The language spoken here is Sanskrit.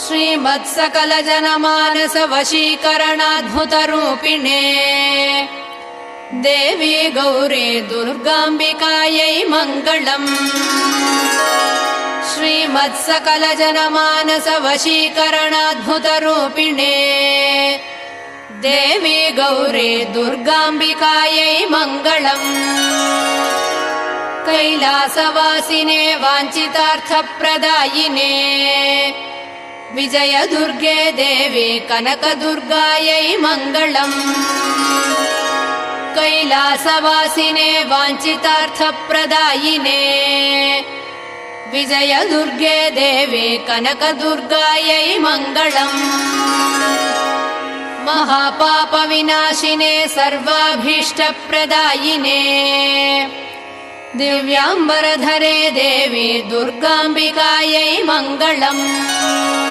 श्रीमत्सकलजनमानसवशीकरणाद्भुतरूपिणे देवी गौरी दुर्गाम्बिकायै मङ्गलम्। श्रीमत्सकलजनमानसवशीकरणाद्भुतरूपिणे देवी गौरी दुर्गाम्बिकायै मङ्गलम्। कैलासवासिने वाञ्छितार्थप्रदायिने विजयदुर्गे देवी कनकदुर्गायै मङ्गलम्। कैलासवासिने वाञ्छितार्थप्रदायिने विजयदुर्गे देवी कनकदुर्गायै मङ्गलम्। महापापविनाशिने सर्वाभीष्टप्रदायिने दिव्याम्बरधरे देवी दुर्गाम्बिकायै मङ्गलम्।